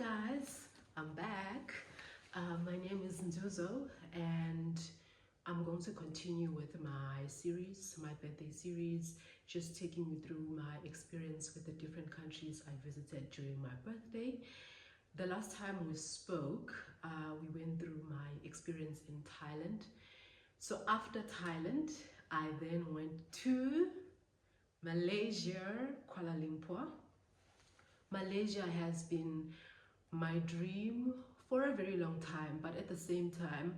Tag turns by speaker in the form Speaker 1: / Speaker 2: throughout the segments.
Speaker 1: guys, I'm back. My name is Nzuzo and I'm going to continue with my series, my birthday series, just taking you through my experience with the different countries I visited during my birthday. The last time we spoke, we went through my experience in Thailand. So after Thailand, I then went to Malaysia, Kuala Lumpur. Malaysia has been my dream for a very long time, but at the same time,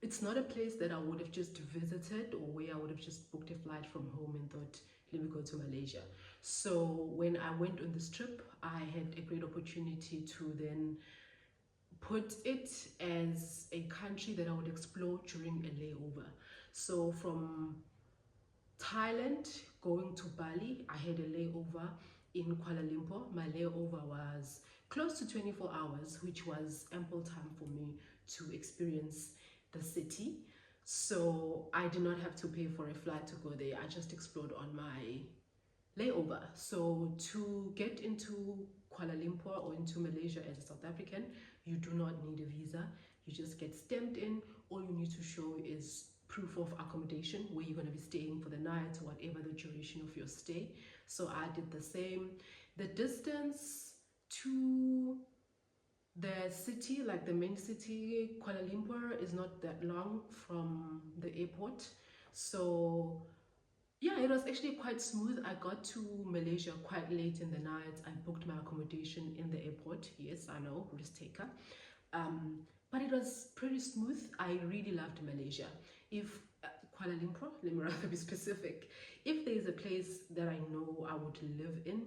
Speaker 1: it's not a place that I would have just visited or where I would have just booked a flight from home and thought, let me go to Malaysia. So when I went on this trip, I had a great opportunity to then put it as a country that I would explore during a layover. So from Thailand going to Bali, I had a layover in Kuala Lumpur. My layover was close to 24 hours, which was ample time for me to experience the city. So I did not have to pay for a flight to go there. I just explored on my layover. So to get into Kuala Lumpur or into Malaysia as a South African, you do not need a visa. You just get stamped in. All you need to show is proof of accommodation, where you're going to be staying for the night or whatever the duration of your stay. So I did the same. The distance to the city, like the main city, Kuala Lumpur, is not that long from the airport. So yeah, it was actually quite smooth. I got to Malaysia quite late in the night. I booked my accommodation in the airport. Yes, I know, risk taker. But it was pretty smooth. I really loved Malaysia. If Kuala Lumpur, let me rather be specific. If there is a place that I know I would live in,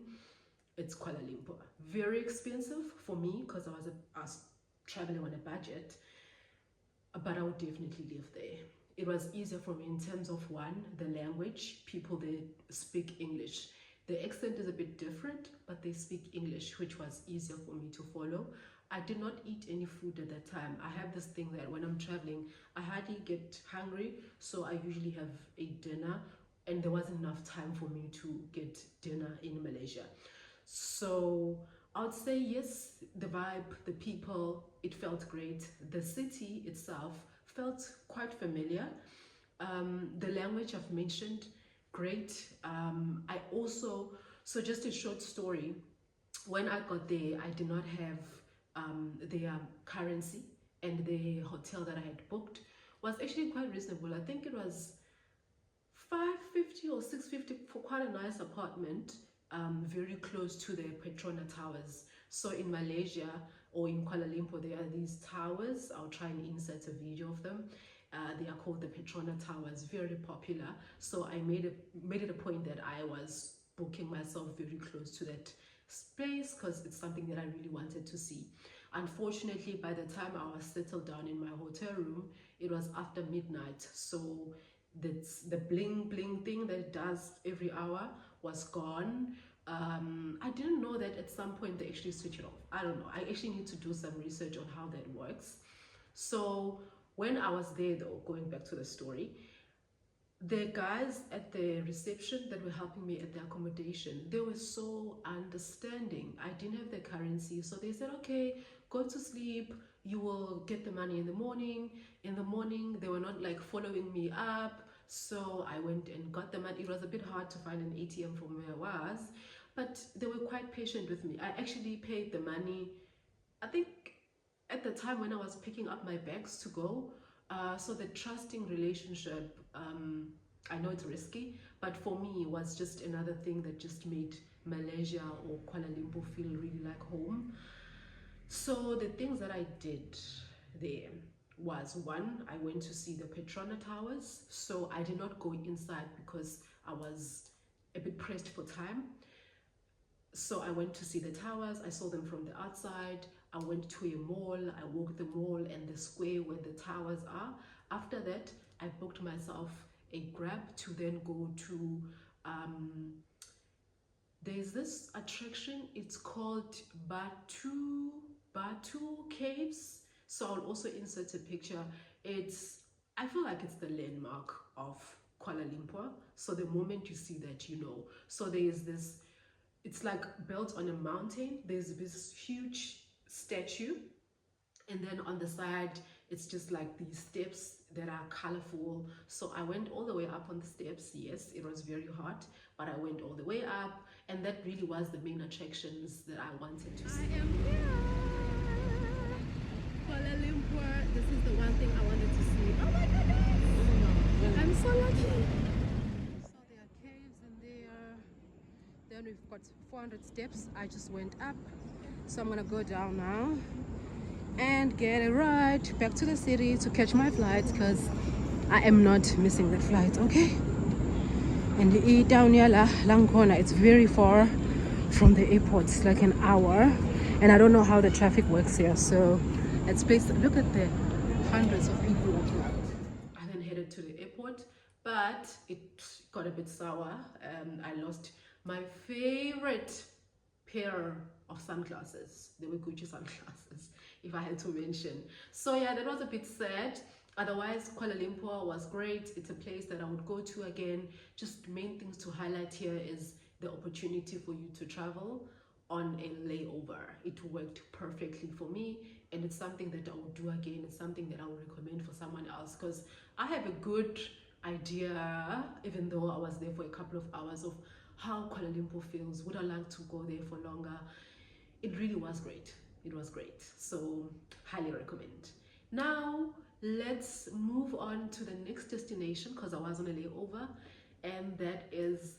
Speaker 1: it's Kuala Lumpur. Very expensive for me because I was traveling on a budget, but I would definitely live there. It was easier for me in terms of one, the language. People there speak English. The accent is a bit different, but they speak English, which was easier for me to follow. I did not eat any food at that time. I have this thing that when I'm traveling, I hardly get hungry, so I usually have a dinner, and there wasn't enough time for me to get dinner in Malaysia. So I would say yes, the vibe, the people, it felt great. The city itself felt quite familiar. The language I've mentioned, great. I also, so just a short story, when I got there, I did not have their currency, and the hotel that I had booked was actually quite reasonable. I think it was 550 or 650 for quite a nice apartment, very close to the Petronas Towers. So in Malaysia or in Kuala Lumpur, there are these towers. I'll try and insert a video of them. They are called the Petronas Towers, very popular. So I made it a point that I was booking myself very close to that space because it's something that I really wanted to see. Unfortunately, by the time I was settled down in my hotel room, it was after midnight. So that's the bling bling thing that it does every hour was gone. I didn't know that at some point they actually switch it off. I don't know. I actually need to do some research on how that works. So when I was there though, going back to the story, the guys at the reception that were helping me at the accommodation, they were so understanding. I didn't have the currency, so they said, okay, go to sleep, you will get the money in the morning. In the morning, they were not like following me up, so I went and got the money. It was a bit hard to find an ATM from where I was, but they were quite patient with me. I actually paid the money, I think at the time when I was picking up my bags to go. So the trusting relationship, I know it's risky, but for me it was just another thing that just made Malaysia or Kuala Lumpur feel really like home. So the things that I did there was, one, I went to see the Petronas Towers. So I did not go inside because I was a bit pressed for time. So I went to see the towers. I saw them from the outside. I went to a mall. I walked the mall and the square where the towers are. After that, I booked myself a Grab to then go to there's this attraction. It's called Batu Caves. So I'll also insert a picture. I feel like it's the landmark of Kuala Lumpur. So the moment you see that, you know. So there is this it's like built on a mountain. There's this huge statue, and then on the side it's just like these steps that are colorful. So I went all the way up on the steps. Yes, it was very hot, but I went all the way up, and that really was the main attractions that I wanted to see. I am here, Kuala Lumpur. This is the one thing I wanted to see. Oh my goodness, I'm so lucky. So there are caves in there. Then we've got 400 steps. I just went up, so I'm gonna go down now and get a ride back to the city to catch my flight, because I am not missing the flight. Okay, and the down here Langkona, it's very far from the airport. It's like an hour, and I don't know how the traffic works here. So let's place, look at the hundreds of people walking out. I then headed to the airport, but it got a bit sour. I lost my favorite pair of sunglasses. They were Gucci sunglasses, if I had to mention. So yeah, that was a bit sad. Otherwise, Kuala Lumpur was great. It's a place that I would go to again. Just main things to highlight here is the opportunity for you to travel on a layover. It worked perfectly for me, and it's something that I would do again. It's something that I would recommend for someone else, because I have a good idea, even though I was there for a couple of hours, of how Kuala Lumpur feels. Would I like to go there for longer? It really was great. It was great. So highly recommend. Now let's move on to the next destination, because I was on a layover, and that is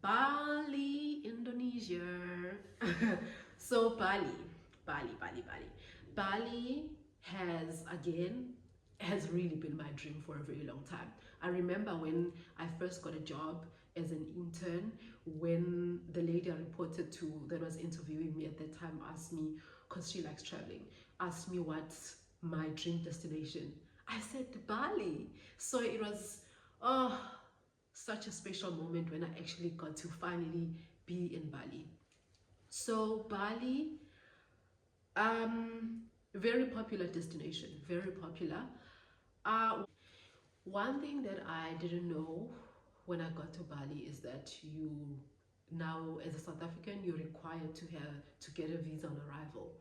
Speaker 1: Bali, Indonesia. So Bali has really been my dream for a very long time. I remember when I first got a job as an intern, when the lady I reported to that was interviewing me at that time asked me, because she likes traveling, asked me what's my dream destination. I said Bali. So it was such a special moment when I actually got to finally be in Bali. So Bali, very popular destination, very popular. One thing that I didn't know when I got to Bali is that you now, as a South African, you're required to get a visa on arrival.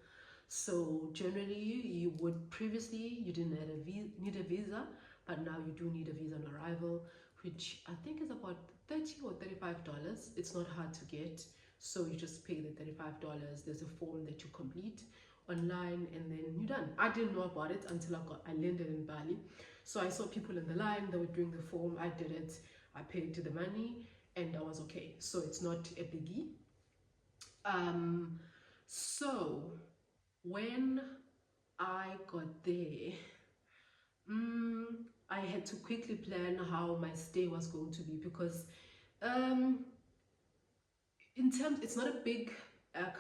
Speaker 1: So generally, you would previously you didn't need a visa, but now you do need a visa on arrival, which I think is about $30 or $35. It's not hard to get, so you just pay the $35. There's a form that you complete online, and then you're done. I didn't know about it until I landed in Bali. So I saw people in the line that were doing the form. I did it. I paid the money, and I was okay. So it's not a biggie. So when I got there, I had to quickly plan how my stay was going to be, because in terms, it's not a big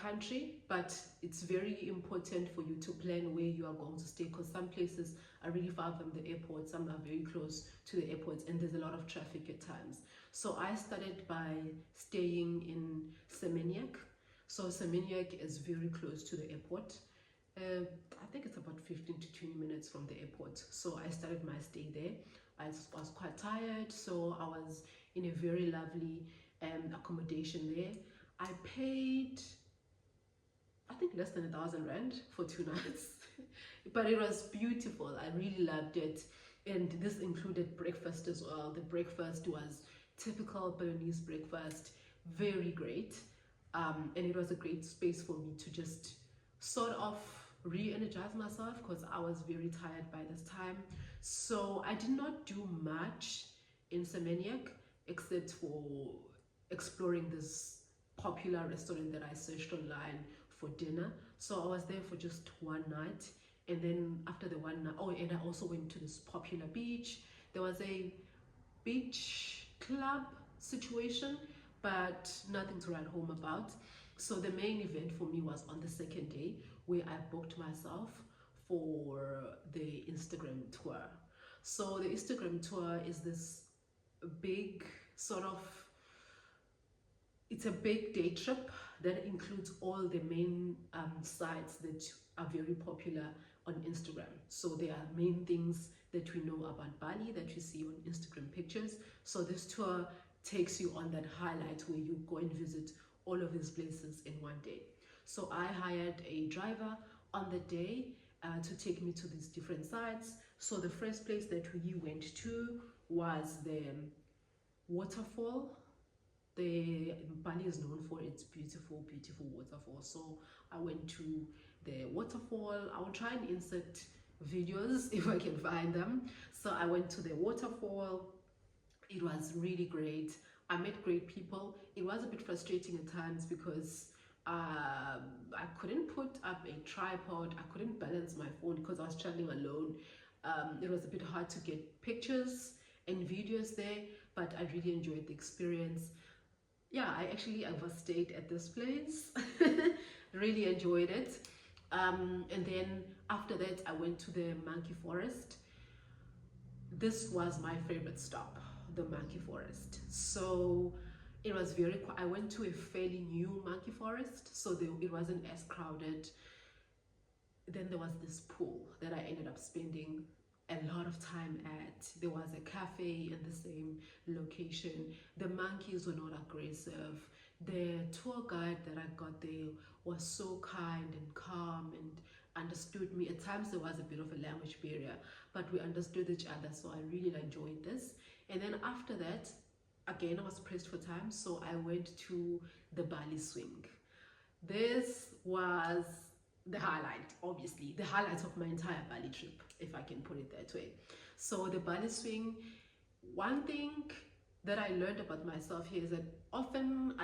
Speaker 1: country, but it's very important for you to plan where you are going to stay, because some places are really far from the airport, some are very close to the airports, and there's a lot of traffic at times. So I started by staying in Seminyak. So Seminyak is very close to the airport. I think it's about 15 to 20 minutes from the airport. So I started my stay there. I was quite tired, so I was in a very lovely accommodation there. I paid, I think, less than R1,000 for 2 nights, but it was beautiful. I really loved it, and this included breakfast as well. The breakfast was typical Balinese breakfast, very great, and it was a great space for me to just sort of re-energize myself, because I was very tired by this time. So I did not do much in Seminyak except for exploring this popular restaurant that I searched online for dinner. So I was there for just one night, and then after the one night, oh, and I also went to this popular beach. There was a beach club situation, but nothing to write home about. So the main event for me was on the second day, where I booked myself for the Instagram tour. So the Instagram tour is this big sort of, it's a big day trip that includes all the main sites that are very popular on Instagram. So there are main things that we know about Bali that you see on Instagram pictures. So this tour takes you on that highlight where you go and visit all of these places in one day. So I hired a driver on the day to take me to these different sites. So the first place that we went to was the waterfall. The Bali is known for its beautiful, beautiful waterfall. So I went to the waterfall. I will try and insert videos if I can find them. So I went to the waterfall. It was really great. I met great people. It was a bit frustrating at times because I couldn't put up a tripod. I couldn't balance my phone because I was traveling alone. It was a bit hard to get pictures and videos there, but I really enjoyed the experience. Yeah, I actually overstayed at this place. Really enjoyed it. And then after that, I went to the monkey forest. This was my favorite stop, the monkey forest. So it was very, I went to a fairly new monkey forest, so it wasn't as crowded. Then there was this pool that I ended up spending a lot of time at. There was a cafe in the same location. The monkeys were not aggressive. The tour guide that I got there was so kind and calm and understood me. At times there was a bit of a language barrier, but we understood each other, so I really enjoyed this. And then after that, again, I was pressed for time, so I went to the Bali swing. This was the highlight, obviously, the highlight of my entire Bali trip, if I can put it that way. So the Bali swing, one thing that I learned about myself here is that often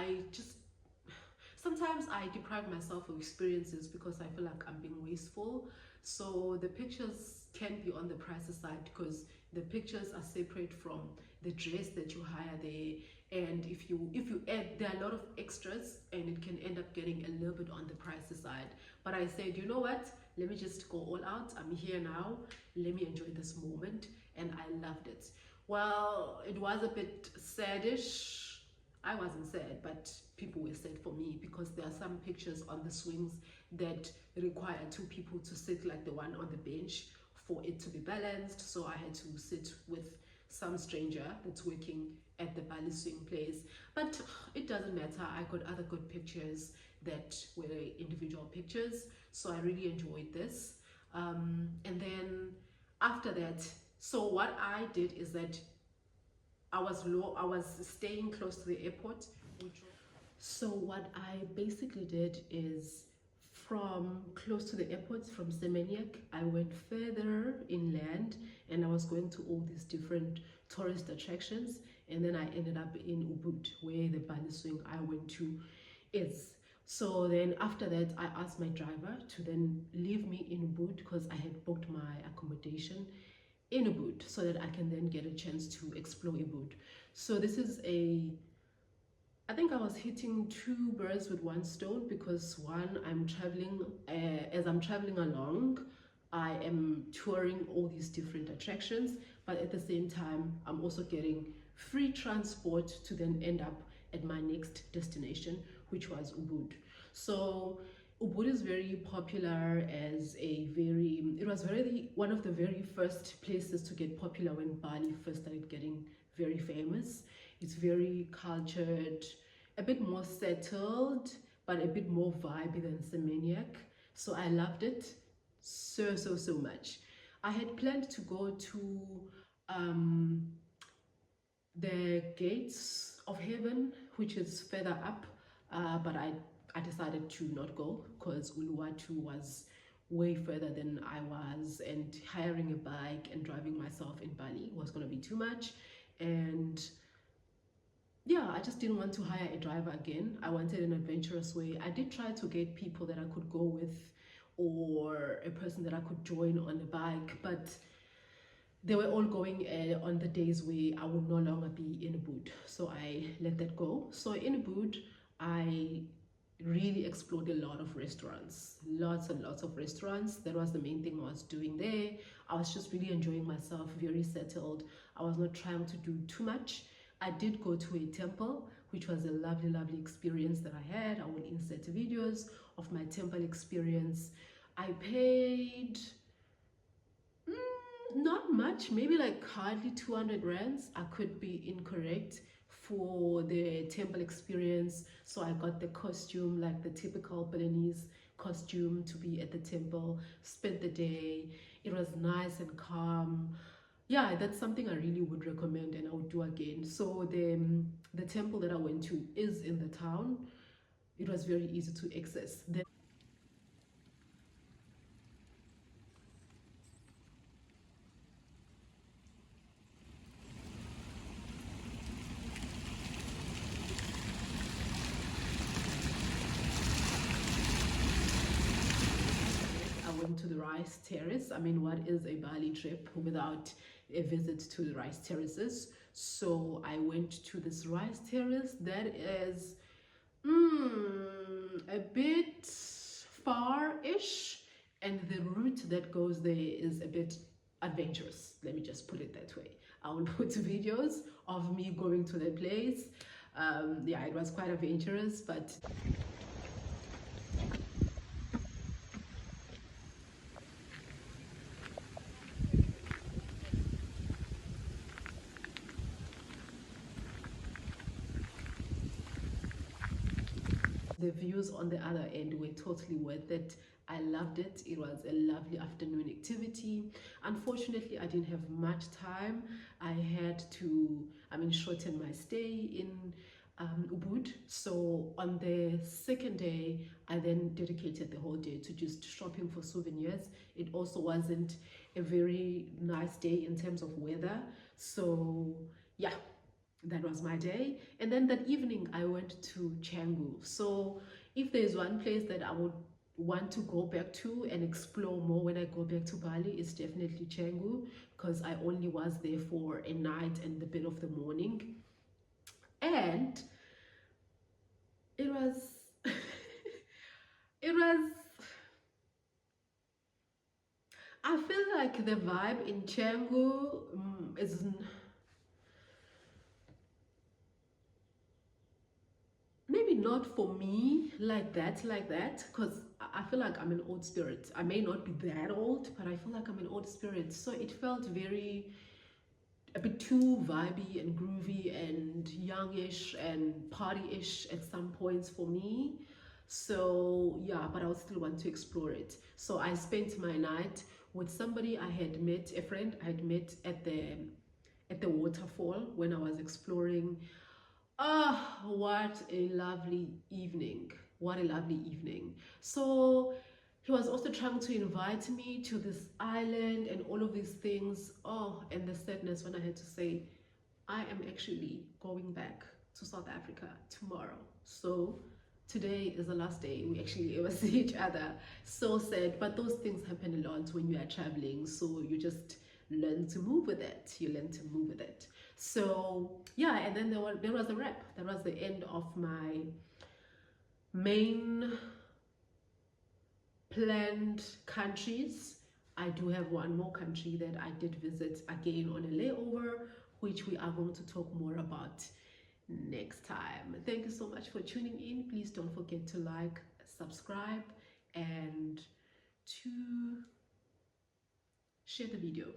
Speaker 1: sometimes I deprive myself of experiences because I feel like I'm being wasteful. So the pictures can be on the pricey side because the pictures are separate from the dress that you hire there. And if you add, there are a lot of extras and it can end up getting a little bit on the pricey side. But I said, you know what, let me just go all out. I'm here now, let me enjoy this moment. And I loved it. Well, it was a bit saddish. I wasn't sad, but people were sad for me because there are some pictures on the swings that require two people to sit like the one on the bench for it to be balanced. So I had to sit with some stranger that's working at the Bali swing place, but it doesn't matter. I got other good pictures that were individual pictures, so I really enjoyed this. And then after that, so what I did is that I was staying close to the airport. So what I basically did is, from close to the airport, from Seminyak, I went further inland and I was going to all these different tourist attractions, and then I ended up in Ubud, where the Bali swing I went to is. So then after that, I asked my driver to then leave me in Ubud because I had booked my accommodation in Ubud so that I can then get a chance to explore Ubud. So this is I think I was hitting two birds with one stone because one, I'm traveling, as I'm traveling along, I am touring all these different attractions, but at the same time, I'm also getting free transport to then end up at my next destination, which was Ubud. So Ubud is very popular as it was one of the very first places to get popular when Bali first started getting very famous. It's very cultured, a bit more settled, but a bit more vibey than Seminyak. So I loved it so much. I had planned to go to the gates of heaven, which is further up, but I decided to not go because Uluwatu was way further than I was, and hiring a bike and driving myself in Bali was going to be too much. And yeah, I just didn't want to hire a driver again. I wanted an adventurous way. I did try to get people that I could go with or a person that I could join on the bike, but they were all going on the days where I would no longer be in Ubud. So I let that go. So in Ubud, I really explored a lot of restaurants, lots and lots of restaurants. That was the main thing I was doing there. I was just really enjoying myself, very settled. I was not trying to do too much. I did go to a temple, which was a lovely experience that I had. I will insert videos of my temple experience. I paid not much, maybe like hardly 200 rands. I could be incorrect, for the temple experience. So I got the costume, like the typical Balinese costume, to be at the temple, spent the day. It was nice and calm. Yeah, that's something I really would recommend and I would do again. So the temple that I went to is in the town. It was very easy to access. I went to the rice terrace. I mean, what is a Bali trip without a visit to the rice terraces? So I went to this rice terrace that is a bit far-ish, and the route that goes there is a bit adventurous. Let me just put it that way. I will put videos of me going to the place. Yeah, it was quite adventurous, but the views on the other end were totally worth it. I loved it. It was a lovely afternoon activity. Unfortunately, I didn't have much time. I had to, shorten my stay in Ubud. So on the second day, I then dedicated the whole day to just shopping for souvenirs. It also wasn't a very nice day in terms of weather. So yeah, that was my day. And then that evening I went to Canggu. So if there's one place that I would want to go back to and explore more when I go back to Bali, it's definitely Canggu, because I only was there for a night and a bit of the morning, and it was it was I feel like the vibe in Canggu is maybe not for me like that, because I feel like I'm an old spirit. I may not be that old, but I feel like I'm an old spirit, so it felt very a bit too vibey and groovy and youngish and party-ish at some points for me. So yeah, but I would still want to explore it. So I spent my night with somebody I had met, a friend I had met at the waterfall when I was exploring. Ah, what a lovely evening. What a lovely evening. So he was also trying to invite me to this island and all of these things. Oh, and the sadness when I had to say, I am actually going back to South Africa tomorrow. So today is the last day we actually ever see each other. So sad, but those things happen a lot when you are traveling. So you just learn to move with it. You learn to move with it. So yeah, and then there was a wrap. That was the end of my main planned countries. I do have one more country that I did visit again on a layover, which we are going to talk more about next time. Thank you so much for tuning in. Please don't forget to like, subscribe, and to share the video.